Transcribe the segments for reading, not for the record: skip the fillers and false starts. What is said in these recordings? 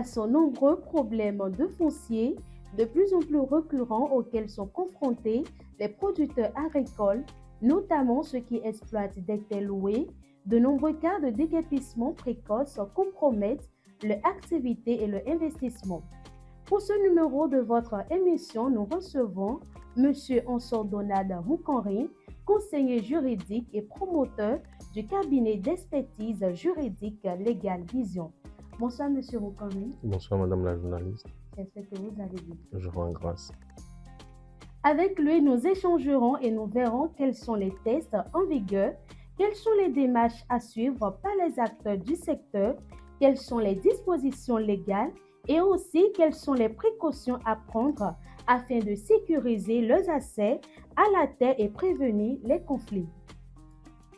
Face aux nombreux problèmes de foncier de plus en plus récurrents auxquels sont confrontés les producteurs agricoles, notamment ceux qui exploitent des terres louées, de nombreux cas de déguerpissement précoce compromettent leur activité et leur investissement. Pour ce numéro de votre émission, nous recevons M. Ansor Donald Moukanri, conseiller juridique et promoteur du cabinet d'expertise juridique Legal Vision. Bonsoir, M. Moukanri. Bonsoir, Madame la journaliste. J'espère que vous allez bien. Je rends grâce. Avec lui, nous échangerons et nous verrons quels sont les tests en vigueur, quelles sont les démarches à suivre par les acteurs du secteur, quelles sont les dispositions légales et aussi quelles sont les précautions à prendre afin de sécuriser leurs accès à la terre et prévenir les conflits.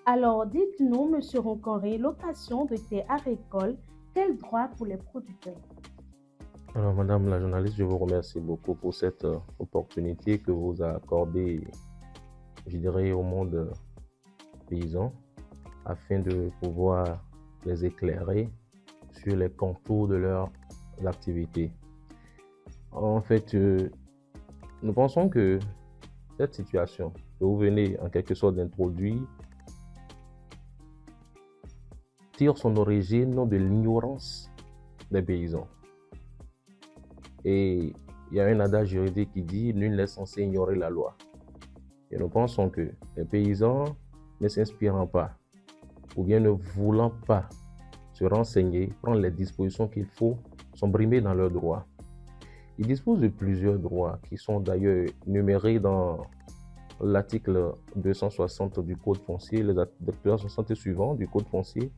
Alors, dites-nous, M. Moukanri, location de terres agricoles, quel droit pour les producteurs? Alors, Madame la journaliste, je vous remercie beaucoup pour cette opportunité que vous avez accordée, je dirais, au monde paysan, afin de pouvoir les éclairer sur les contours de leurs activités. En fait, nous pensons que cette situation que vous venez en quelque sorte d'introduire tire son origine de l'ignorance des paysans. Et il y a un adage juridique qui dit « nul n'est censé ignorer la loi ». Et nous pensons que les paysans, ne s'inspirant pas ou bien ne voulant pas se renseigner, prendre les dispositions qu'il faut, sont brimés dans leurs droits. Ils disposent de plusieurs droits qui sont d'ailleurs numérés dans l'article 260 du Code foncier, les articles 260 et suivants du Code foncier,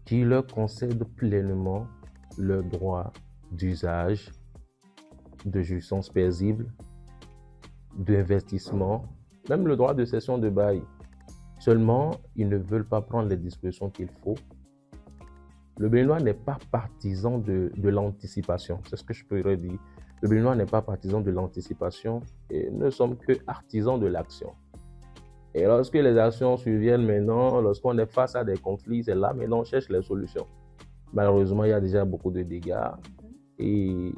qui leur concèdent pleinement le droit d'usage, de jouissance paisible, d'investissement, même le droit de cession de bail. Seulement, ils ne veulent pas prendre les dispositions qu'il faut. Le Béninois n'est pas partisan de l'anticipation, c'est ce que je pourrais dire. Le Béninois n'est pas partisan de l'anticipation et ne sommes que artisans de l'action. Et lorsque les actions surviennent maintenant, lorsqu'on est face à des conflits, c'est là maintenant on cherche les solutions. Malheureusement, il y a déjà beaucoup de dégâts et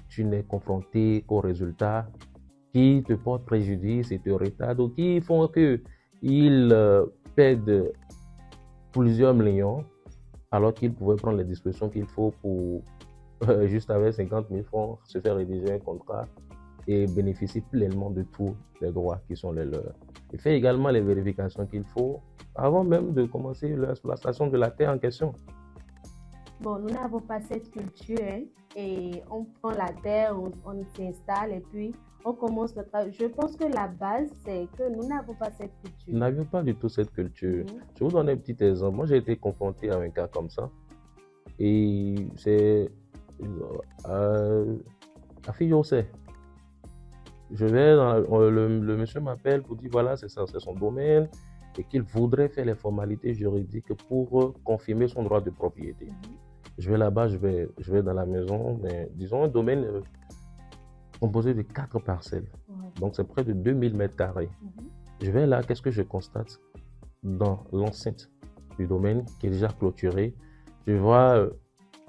tu n'es confronté qu'aux résultats qui te portent préjudice et te retardent ou qui font qu'ils perdent plusieurs millions alors qu'ils pouvaient prendre les dispositions qu'il faut pour, juste avec 50 000 francs, se faire rédiger un contrat et bénéficier pleinement de tous les droits qui sont les leurs. Et faire également les vérifications qu'il faut avant même de commencer l'exploitation de la terre en question. Bon, nous n'avons pas cette culture, hein, et on prend la terre, on s'installe et puis on commence le travail. Je pense que la base, c'est que nous n'avons pas cette culture. Nous n'avions pas du tout cette culture. Je vous donne un petit exemple. Moi, j'ai été confronté à un cas comme ça. Et c'est à Fiyosé. Je vais le monsieur m'appelle pour dire voilà, c'est ça, c'est son domaine et qu'il voudrait faire les formalités juridiques pour confirmer son droit de propriété. Je vais là-bas, je vais dans la maison, mais disons un domaine composé de 4 parcelles. Donc c'est près de 2000 mètres carrés. Je vais là, qu'est-ce que je constate dans l'enceinte du domaine qui est déjà clôturé? Je vois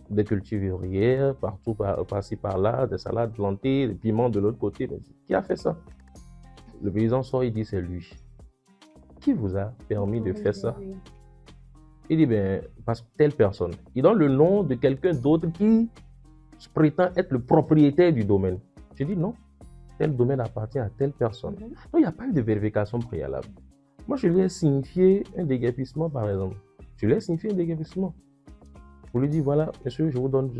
des cultures vivrières partout, par-ci, par-là, des salades plantées, des piments de l'autre côté. Mais qui a fait ça? Le paysan sort, il dit c'est lui. Qui vous a permis de faire ça? Il dit ben, parce que telle personne. Il donne le nom de quelqu'un d'autre qui prétend être le propriétaire du domaine. Je dis non, tel domaine appartient à telle personne. Donc il n'y a pas eu de vérification préalable. Moi, je lui ai signifié un déguerpissement, par exemple. Je lui ai signifié un déguerpissement. Pour lui dire, voilà, monsieur, je vous donne...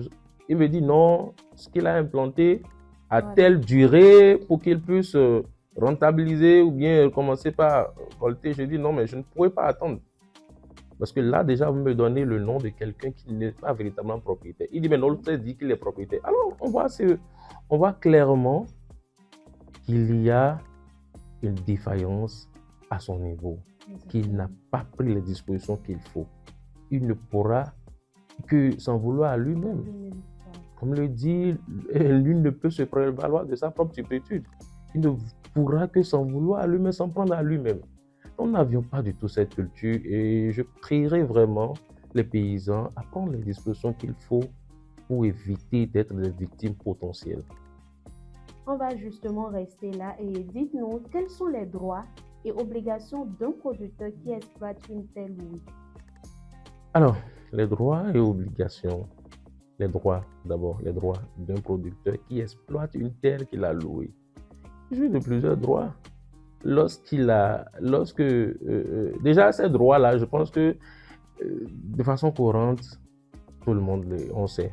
Il me dit non, ce qu'il a implanté à telle durée pour qu'il puisse rentabiliser ou bien commencer par volter. Je dis non, mais je ne pourrais pas attendre. Parce que là, déjà, vous me donnez le nom de quelqu'un qui n'est pas véritablement propriétaire. Il dit, mais non, l'autre dit qu'il est propriétaire. Alors, on voit clairement qu'il y a une défaillance à son niveau, qu'il n'a pas pris les dispositions qu'il faut. Il ne pourra que s'en vouloir à lui-même. Comme le dit, l'une ne peut se prévaloir de sa propre turpitude. Il ne pourra que s'en vouloir à lui-même, s'en prendre à lui-même. Nous n'avions pas du tout cette culture et je prierai vraiment les paysans à prendre les dispositions qu'il faut pour éviter d'être des victimes potentielles. On va justement rester là et dites-nous quels sont les droits et obligations d'un producteur qui exploite une telle ouïe. Alors, les droits et obligations. Les droits, d'abord, les droits d'un producteur qui exploite une terre qu'il a louée. Il jouit de plusieurs droits. Déjà, ces droits-là, je pense que de façon courante, tout le monde, on sait.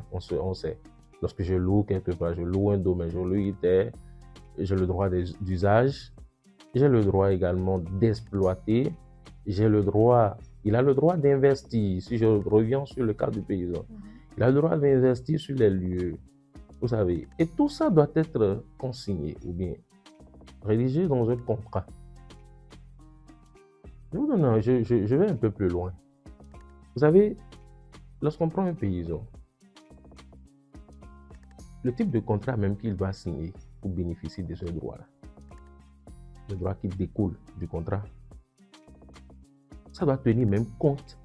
Lorsque je loue quelque part, je loue un domaine, je loue une terre, j'ai le droit d'usage, j'ai le droit également d'exploiter, il a le droit d'investir. Si je reviens sur le cas du paysan, il a le droit d'investir sur les lieux, vous savez. Et tout ça doit être consigné ou bien rédigé dans un contrat. Je vais un peu plus loin. Vous savez, lorsqu'on prend un paysan, le type de contrat même qu'il doit signer pour bénéficier de ce droit-là, le droit qui découle du contrat, ça doit tenir même compte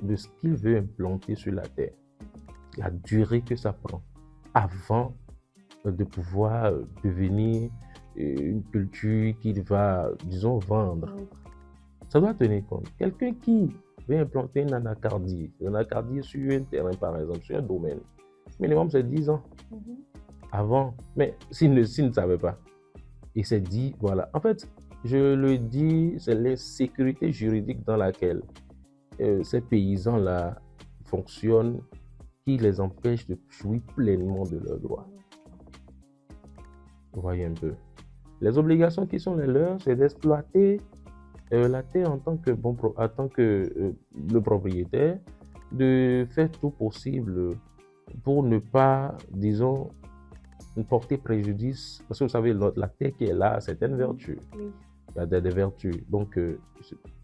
de ce qu'il veut implanter sur la terre, la durée que ça prend avant de pouvoir devenir une culture qu'il va, disons, vendre. Ça doit tenir compte. Quelqu'un qui veut implanter une anacardie sur un terrain, par exemple, sur un domaine, minimum c'est 10 ans avant. Mais s'il ne savait pas, il s'est dit, voilà. En fait, je le dis, c'est l'insécurité juridique dans laquelle ces paysans-là fonctionnent qui les empêche de jouir pleinement de leurs droits. Vous voyez un peu. Les obligations qui sont les leurs, c'est d'exploiter la terre en tant que le propriétaire, de faire tout possible pour ne pas, disons, porter préjudice. Parce que vous savez, la terre qui est là a certaines vertus. Oui. Il y a des vertus. Donc,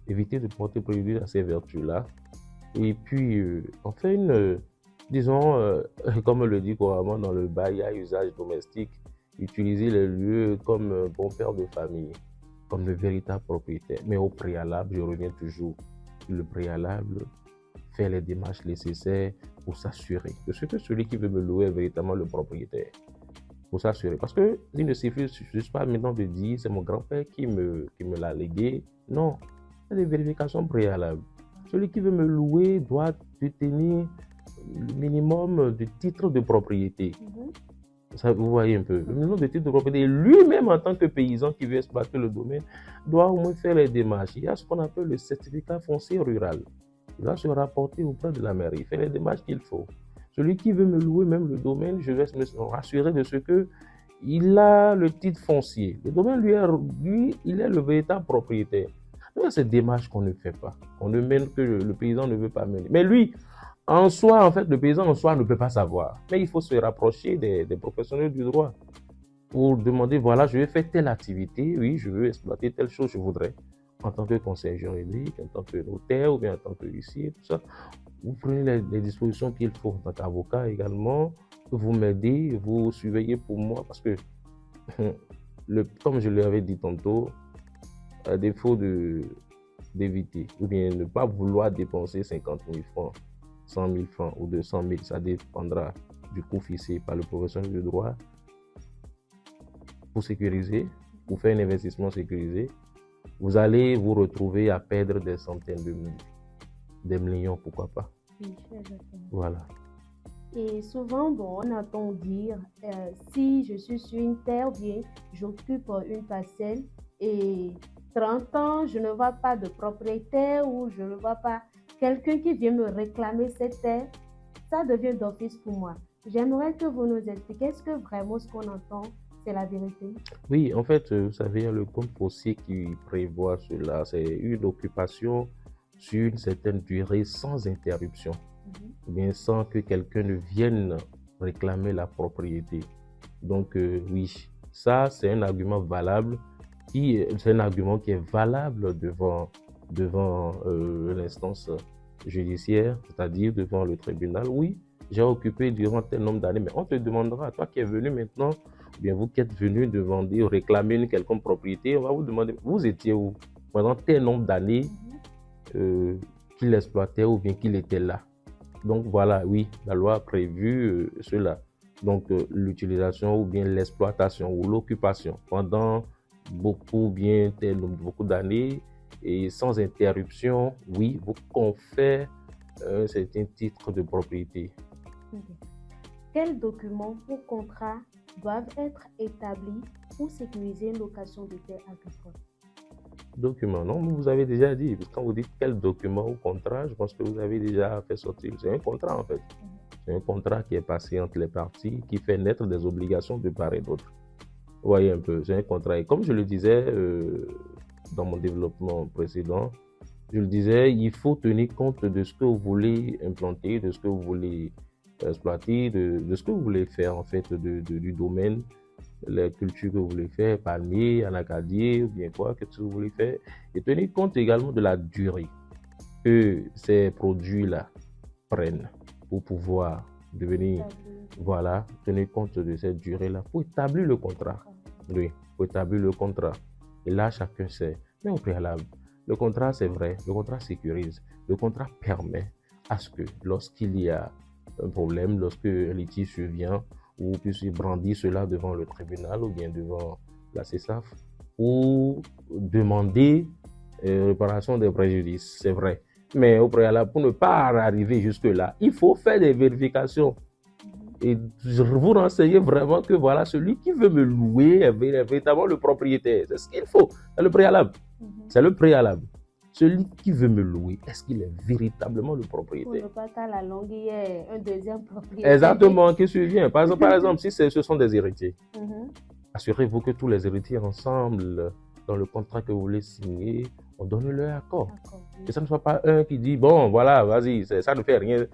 éviter de porter préjudice à ces vertus-là. Et puis, on fait disons, comme le dit couramment dans le bail à usage domestique, utiliser les lieux comme bon père de famille, comme le véritable propriétaire. Mais au préalable, je reviens toujours sur le préalable, faire les démarches nécessaires pour s'assurer que celui qui veut me louer est véritablement le propriétaire. Pour s'assurer. Parce que il ne suffit juste pas maintenant de dire c'est mon grand-père qui me l'a légué. Non, il y a des vérifications préalables. Celui qui veut me louer doit détenir le minimum de titres de propriété. Ça, vous voyez un peu. Le minimum de titres de propriété. Lui-même, en tant que paysan qui veut exploiter le domaine, doit au moins faire les démarches. Il y a ce qu'on appelle le certificat foncier rural. Il va se rapporter auprès de la mairie, faire les démarches qu'il faut. Celui qui veut me louer même le domaine, je vais me rassurer de ce qu'il a le titre foncier. Le domaine, lui, il est le véritable propriétaire. Il y a ces démarches qu'on ne fait pas, qu'on ne mène, que le paysan ne veut pas mener. Mais lui, en soi, en fait, le paysan en soi ne peut pas savoir. Mais il faut se rapprocher des professionnels du droit pour demander, voilà, je vais faire telle activité, oui, je veux exploiter telle chose, je voudrais, en tant que conseiller juridique, en tant que notaire ou bien en tant que huissier, tout ça. Vous prenez les dispositions qu'il faut en tant qu'avocat également, vous m'aidez, vous surveillez pour moi, parce que, comme je l'avais dit tantôt, à défaut d'éviter, ou bien ne pas vouloir dépenser 50 000 francs, 100 000 francs ou 200 000, ça dépendra du coût fixé par le professionnel du droit, pour sécuriser, pour faire un investissement sécurisé, vous allez vous retrouver à perdre des centaines de milliers, des millions, pourquoi pas. Oui, exactement. Voilà. Et souvent, on entend dire, si je suis sur une terre, bien, j'occupe une parcelle et 30 ans, je ne vois pas de propriétaire ou je ne vois pas quelqu'un qui vient me réclamer cette terre, ça devient d'office pour moi. J'aimerais que vous nous expliquiez, est-ce que vraiment ce qu'on entend, c'est la vérité? Oui, en fait, vous savez, le code foncier qui prévoit cela, c'est une occupation sur une certaine durée sans interruption, ou bien sans que quelqu'un ne vienne réclamer la propriété. Donc, oui, ça, c'est un argument valable. C'est un argument qui est valable devant l'instance judiciaire, c'est-à-dire devant le tribunal. Oui, j'ai occupé durant tel nombre d'années, mais on te demandera, toi qui es venu maintenant, ou bien vous qui êtes venu demander ou réclamer une quelconque propriété, on va vous demander, vous étiez où pendant tel nombre d'années qu'il exploitait ou bien qu'il était là. Donc voilà, oui, la loi a prévu cela. Donc l'utilisation ou bien l'exploitation ou l'occupation pendant beaucoup d'années et sans interruption, oui, vous confère un certain titre de propriété. Ok. Quels documents ou contrats doivent être établis pour sécuriser une location de terres agricoles? Document, non, vous avez déjà dit, parce que quand vous dites quel document ou contrat, je pense que vous avez déjà fait sortir. C'est un contrat en fait. C'est un contrat qui est passé entre les parties, qui fait naître des obligations de part et d'autre. Vous voyez un peu, c'est un contrat. Et comme je le disais dans mon développement précédent, je le disais, il faut tenir compte de ce que vous voulez implanter, de ce que vous voulez exploiter, de ce que vous voulez faire en fait du domaine, les cultures que vous voulez faire, palmier, anacadier, ou bien quoi que vous voulez faire. Et tenir compte également de la durée que ces produits-là prennent pour pouvoir devenir, voilà, tenir compte de cette durée-là pour établir le contrat. Oui, pour établir le contrat. Et là, chacun sait. Mais au préalable, le contrat, c'est vrai, le contrat sécurise. Le contrat permet à ce que lorsqu'il y a un problème, lorsque un litige survient, ou puisse brandir cela devant le tribunal ou bien devant la CESAF ou demander réparation des préjudices, c'est vrai. Mais au préalable, pour ne pas arriver jusque-là, il faut faire des vérifications et vous renseigner vraiment que voilà, celui qui veut me louer est véritablement le propriétaire. C'est ce qu'il faut, c'est le préalable. C'est le préalable. Celui qui veut me louer, est-ce qu'il est véritablement le propriétaire? Pour ne pas qu'à la longue, il y ait un deuxième propriétaire. Exactement, qui survient. Par exemple, si ce sont des héritiers, assurez-vous que tous les héritiers ensemble, dans le contrat que vous voulez signer, on donne leur accord. Que ça ne soit pas un qui dit, bon, voilà, vas-y, ça ne fait rien.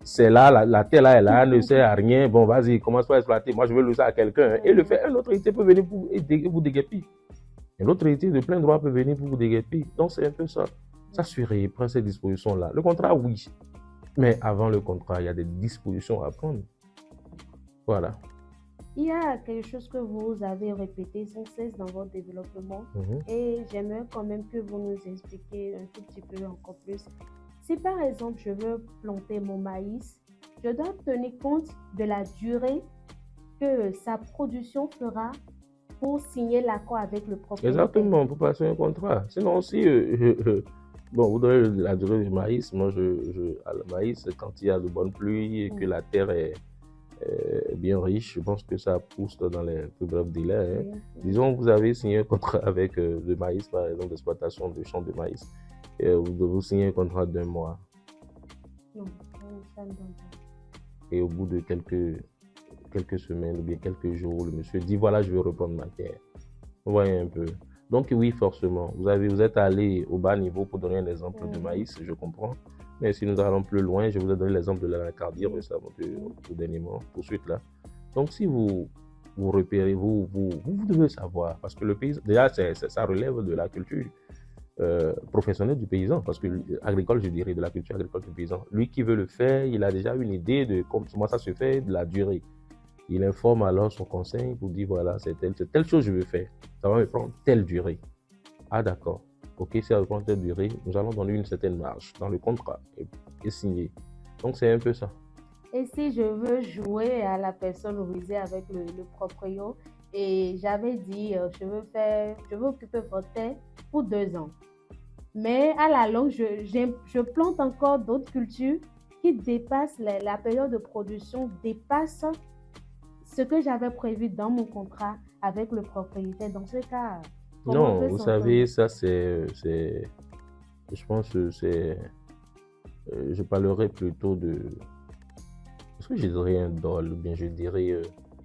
C'est là, la terre là est là, ne sert à rien. Bon, vas-y, commence pas à exploiter. Moi, je veux louer ça à quelqu'un. Et le fait, un autre héritier peut venir pour vous déguerpir. Et l'autre héritier de plein droit peut venir pour vous déguerpir. Donc, c'est un peu ça. S'assurer, prendre ces dispositions-là. Le contrat, oui. Mais avant le contrat, il y a des dispositions à prendre. Voilà. Il y a quelque chose que vous avez répété sans cesse dans votre développement et j'aimerais quand même que vous nous expliquiez un tout petit peu encore plus. Si par exemple, je veux planter mon maïs, je dois tenir compte de la durée que sa production fera pour signer l'accord avec le propriétaire. Exactement, pour passer un contrat. Sinon aussi, bon, vous donnez la durée du maïs. Moi, le maïs, quand il y a de bonnes pluies et que la terre est bien riche, je pense que ça pousse dans les plus brefs délais. Disons, vous avez signé un contrat avec le maïs, par exemple, d'exploitation de champs de maïs. Et vous signez un contrat d'1 mois. Non, ça ne donne pas. Et au bout de quelques semaines ou bien quelques jours, le monsieur dit voilà, je vais reprendre ma terre. Vous voyez un peu. Donc oui, forcément, vous êtes allé au bas niveau pour donner un exemple de maïs, je comprends. Mais si nous allons plus loin, je vous ai donné l'exemple de l'anacardie récemment, tout dernièrement, tout de suite là. Donc si vous repérez, vous devez savoir, parce que le pays, déjà ça relève de la culture professionnelle du paysan, parce que agricole, je dirais, de la culture agricole du paysan. Lui qui veut le faire, il a déjà une idée de comment ça se fait, de la durée. Il informe alors son conseil pour dire voilà, c'est telle chose que je veux faire. Ça va me prendre telle durée. Ah d'accord. Ok, si ça va prendre telle durée, nous allons donner une certaine marge dans le contrat et signer. Donc c'est un peu ça. Et si je veux jouer à la personne rusée avec le proprio et j'avais dit je veux occuper votre terre pour 2 ans. Mais à la longue, je plante encore d'autres cultures qui dépassent la période de production, dépasse ce que j'avais prévu dans mon contrat avec le propriétaire. Dans ce cas, non, vous savez, ça c'est, je pense que je parlerai plutôt est-ce que je dirais un dol, ou bien je dirais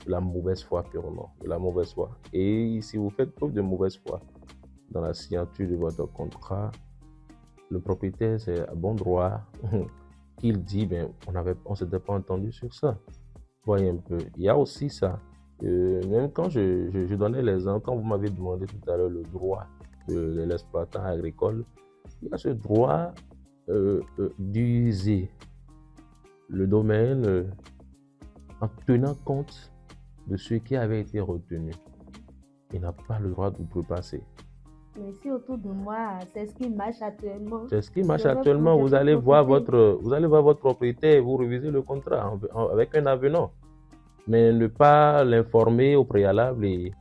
la mauvaise foi purement, de la mauvaise foi. Et si vous faites preuve de mauvaise foi dans la signature de votre contrat, le propriétaire, c'est à bon droit qu'il dit, ben, on ne s'était pas entendu sur ça. Voyez un peu. Il y a aussi ça. Même quand je donnais l'exemple, quand vous m'avez demandé tout à l'heure le droit de l'exploitant agricole, il y a ce droit d'user le domaine en tenant compte de ce qui avait été retenu. Il n'a pas le droit d'outrepasser. Mais si autour de moi, c'est ce qui marche actuellement, C'est ce qui marche je vais actuellement. Vous allez profiter. voir votre propriétaire, vous révisez le contrat avec un avenant. Mais ne pas l'informer au préalable et,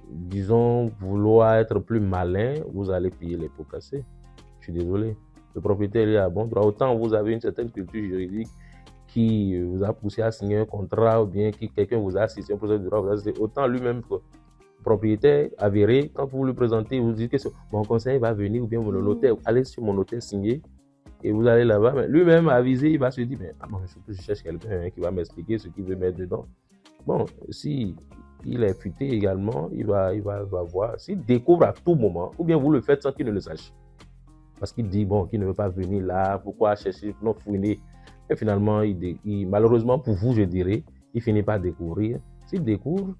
disons, vouloir être plus malin, vous allez payer les pots cassés. Je suis désolé. Le propriétaire est à bon droit. Autant vous avez une certaine culture juridique qui vous a poussé à signer un contrat ou bien qui quelqu'un vous a assisté un procès de droit, autant lui-même propriétaire avéré, quand vous le présentez, vous dites que mon conseiller va venir ou bien mon notaire, allez sur mon notaire signer et vous allez là-bas. Mais lui-même avisé, il va se dire, mais je cherche quelqu'un qui va m'expliquer ce qu'il veut mettre dedans. Bon, si il est futé également, il va voir. S'il découvre à tout moment, ou bien vous le faites sans qu'il ne le sache. Parce qu'il dit, qu'il ne veut pas venir là, pourquoi chercher, non fouiner. Et finalement, malheureusement pour vous, je dirais, il finit par découvrir. S'il découvre,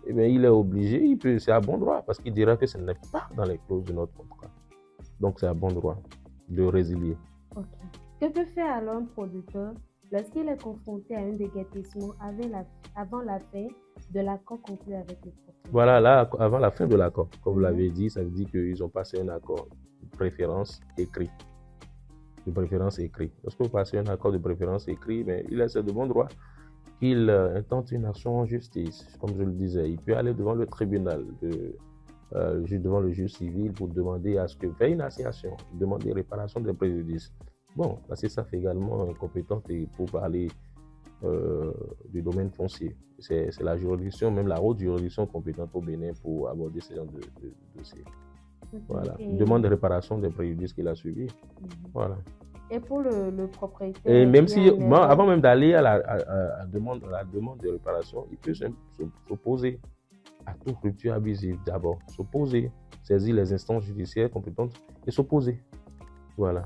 eh bien, il est obligé, c'est à bon droit, parce qu'il dira que ce n'est pas dans les clauses de notre contrat. Donc, c'est à bon droit de résilier. Ok. Que peut faire alors un producteur lorsqu'il est confronté à un déguerpissement avant la fin de l'accord conclu avec le propriétaire? Voilà, là, avant la fin de l'accord, comme vous l'avez dit, ça veut dire qu'ils ont passé un accord de préférence écrit. Lorsque vous passez un accord de préférence écrit, mais il a de bon droit qu'il intente une action en justice. Comme je le disais, il peut aller devant le tribunal, devant le juge civil pour demander à ce que faire une assignation, demander réparation des préjudices. Bon, parce que ça fait également compétence pour parler du domaine foncier. C'est la juridiction, même la haute juridiction compétente au Bénin pour aborder ce genre de dossier. Voilà. Une demande de réparation des préjudices qu'il a subi. Voilà. Et pour le propriétaire. Et même si, avant même d'aller à la demande de réparation, il peut s'opposer à toute rupture abusive d'abord. S'opposer, saisir les instances judiciaires compétentes et s'opposer. Voilà.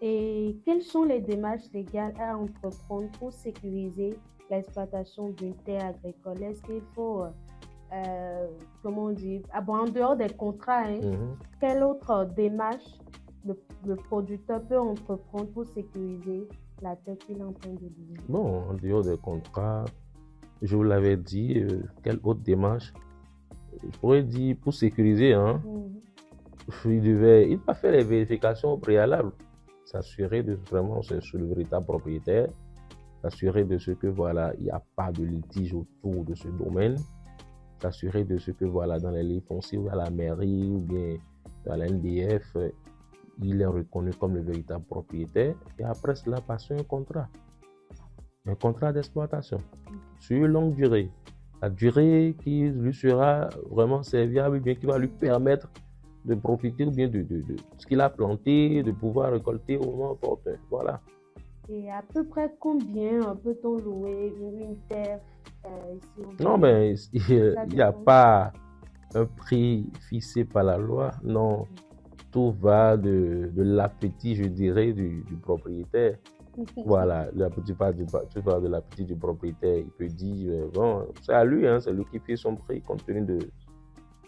Et quelles sont les démarches légales à entreprendre pour sécuriser l'exploitation d'une terre agricole? Est-ce qu'il faut, en dehors des contrats, quelle autre démarche le producteur peut entreprendre pour sécuriser la terre qu'il est en train de vivre? Bon, en dehors des contrats, je vous l'avais dit, quelle autre démarche? Je pourrais dire pour sécuriser, il doit faire les vérifications préalables, s'assurer de vraiment sur le véritable propriétaire, s'assurer de ce que il n'y a pas de litige autour de ce domaine, s'assurer de ce que dans les livres fonciers ou à la mairie ou bien à la NDF, il est reconnu comme le véritable propriétaire et après cela passer un contrat d'exploitation sur longue durée. La durée qui lui sera vraiment serviable, bien qui va lui permettre de profiter ou bien de ce qu'il a planté, de pouvoir récolter au moment opportun. Voilà. Et à peu près combien peut-on louer une terre ici? Non, mais il n'y a pas un prix fixé par la loi. Non, tout va de l'appétit, je dirais, du propriétaire. Voilà, tout va de l'appétit du propriétaire. Il peut dire, c'est à lui, c'est lui qui fait son prix compte tenu de...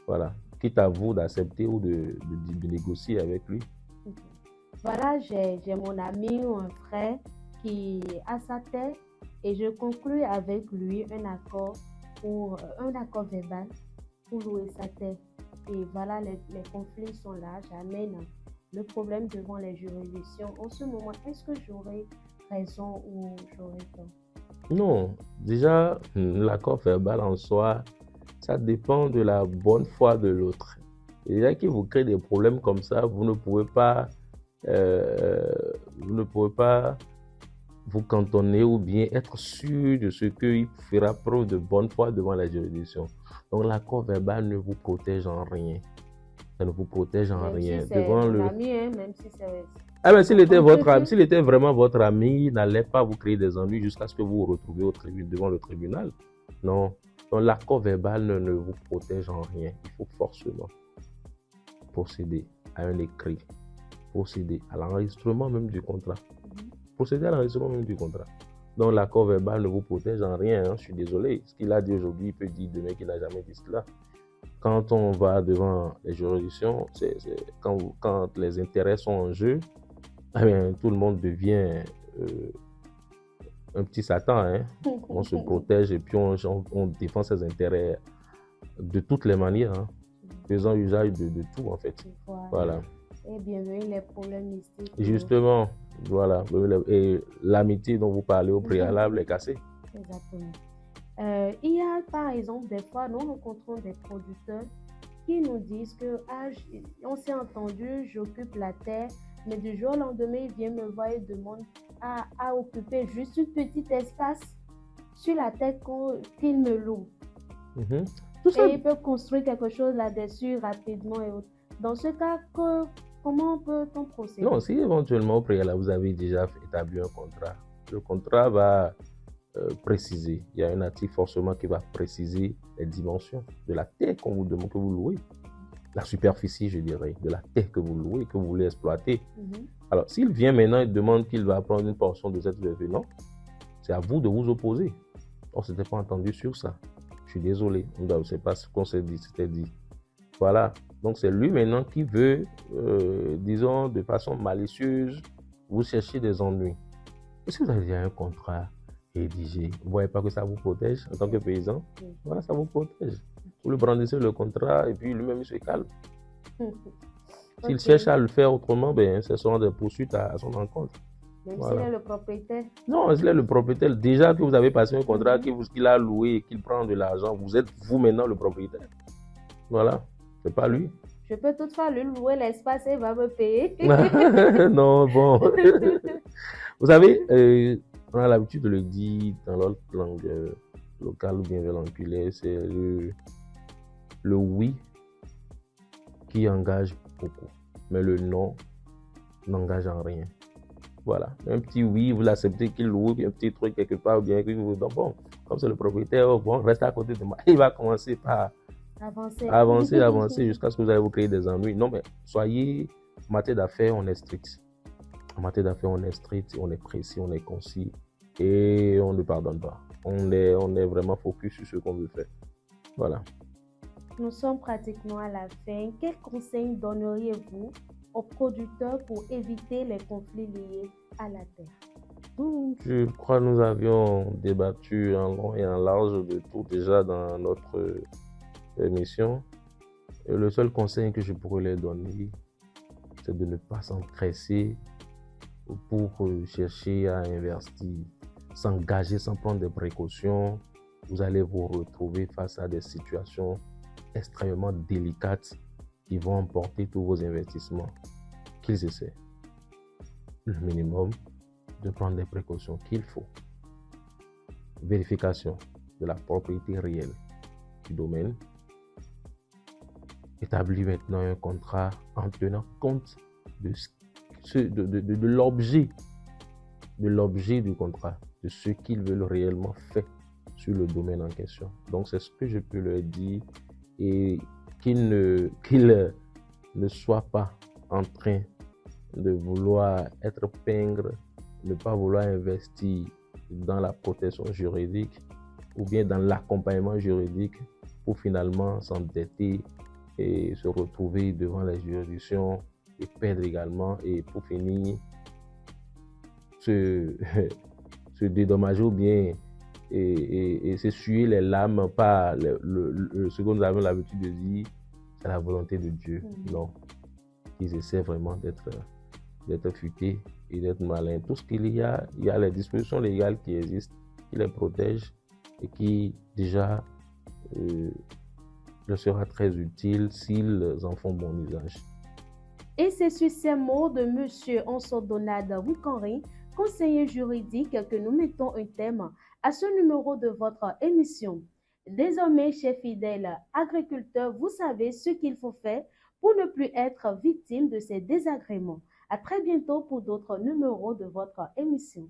Voilà, quitte à vous d'accepter ou de négocier avec lui. Voilà, j'ai mon ami ou un frère qui a sa terre et je conclus avec lui un accord verbal pour louer sa terre. Et voilà, les conflits sont là, j'amène le problème devant les juridictions. En ce moment, est-ce que j'aurais raison ou j'aurais tort? Non, déjà, l'accord verbal en soi, ça dépend de la bonne foi de l'autre. Et déjà qu'il vous crée des problèmes comme ça, vous ne pouvez pas vous cantonner ou bien être sûr de ce qu'il fera preuve de bonne foi devant la juridiction. Donc l'accord verbal ne vous protège en rien. Ça ne vous protège en rien. Si devant le ami, même si c'est... Ah ben, s'il était vraiment votre ami, il n'allait pas vous créer des ennuis jusqu'à ce que vous vous retrouviez devant le tribunal. Non. Donc l'accord verbal ne vous protège en rien. Il faut forcément procéder à un écrit, procéder à l'enregistrement même du contrat. Procéder à l'enregistrement même du contrat. Donc l'accord verbal ne vous protège en rien. Je suis désolé. Ce qu'il a dit aujourd'hui, il peut dire demain qu'il n'a jamais dit cela. Quand on va devant les juridictions, quand les intérêts sont en jeu, eh bien, tout le monde devient un petit Satan. On se protège et puis on défend ses intérêts de toutes les manières. faisant usage de tout, en fait. Voilà. Et bienvenue les problèmes mystiques. Justement, voilà. Et l'amitié dont vous parlez au préalable est cassée. Exactement. Il y a par exemple des fois, nous rencontrons des producteurs qui nous disent que on s'est entendu, j'occupe la terre, mais du jour au lendemain, il vient me voir et demande à occuper juste un petit espace sur la terre qu'il me loue. Tout ça. Et il peut construire quelque chose là-dessus rapidement et autres. Dans ce cas, comment peut-on procéder? Non, si éventuellement au préalable, vous avez déjà établi un contrat, le contrat va préciser. Il y a un article forcément qui va préciser les dimensions de la terre qu'on vous demande, que vous louez. La superficie, je dirais, de la terre que vous louez, que vous voulez exploiter. Alors, s'il vient maintenant et demande qu'il va prendre une portion de cette superficie, non, c'est à vous de vous opposer. On ne s'était pas entendu sur ça. Je suis désolé, je ne sais pas ce qu'on s'est dit, c'était dit. Voilà, donc c'est lui maintenant qui veut, disons, de façon malicieuse, vous chercher des ennuis. Est-ce que vous avez déjà un contrat rédigé? Vous ne voyez pas que ça vous protège en tant que paysan? Voilà, ça vous protège. Vous lui brandissez le contrat et puis lui-même il se calme. S'il cherche à le faire autrement, ben, ce seront des poursuites à son encontre. Même s'il est le propriétaire? Non, s'il est le propriétaire, déjà que vous avez passé un contrat qu'il a loué et qu'il prend de l'argent, vous êtes vous maintenant le propriétaire. Voilà, c'est pas lui. Je peux toutefois lui louer l'espace et il va me payer. Non, bon. Vous savez, on a l'habitude de le dire dans l'autre langue locale ou bien véhiculée, c'est le oui qui engage beaucoup, mais le non n'engage en rien. Voilà, un petit oui, vous l'acceptez qu'il loue, un petit truc quelque part, ou bien que vous dites, bon, comme c'est le propriétaire, bon, reste à côté de moi. Il va commencer par avancer jusqu'à ce que vous allez vous créer des ennuis. Non, mais soyez, en matière d'affaires, on est strict. En matière d'affaires, on est strict, on est précis, on est concis et on ne pardonne pas. On est vraiment focus sur ce qu'on veut faire. Voilà. Nous sommes pratiquement à la fin. Quels conseils donneriez-vous aux producteurs pour éviter les conflits liés à la terre? Je crois que nous avions débattu en long et en large de tout déjà dans notre émission. Et le seul conseil que je pourrais leur donner, c'est de ne pas s'empresser pour chercher à investir, s'engager sans prendre des précautions. Vous allez vous retrouver face à des situations extrêmement délicates qui vont emporter tous vos investissements. Qu'ils essaient le minimum de prendre des précautions qu'il faut. Vérification de la propriété réelle du domaine. Établir maintenant un contrat en tenant compte de l'objet du contrat, de ce qu'ils veulent réellement faire sur le domaine en question. Donc c'est ce que je peux leur dire, et qu'ils ne soient pas en train de vouloir être pingres, ne pas vouloir investir dans la protection juridique ou bien dans l'accompagnement juridique pour finalement s'endetter et se retrouver devant les juridictions et perdre également, et pour finir se dédommager ou bien et s'essuyer les larmes par ce que nous avons l'habitude de dire, c'est la volonté de Dieu. Non, ils essaient vraiment d'être futés et d'être malins. Tout ce qu'il y a les dispositions légales qui existent, qui les protègent et qui déjà leur sera très utile s'ils en font bon usage. Et c'est sur ces mots de M. Onsodonade Wikonri, conseiller juridique, que nous mettons un thème à ce numéro de votre émission. Désormais, chers fidèles agriculteurs, vous savez ce qu'il faut faire pour ne plus être victime de ces désagréments. À très bientôt pour d'autres numéros de votre émission.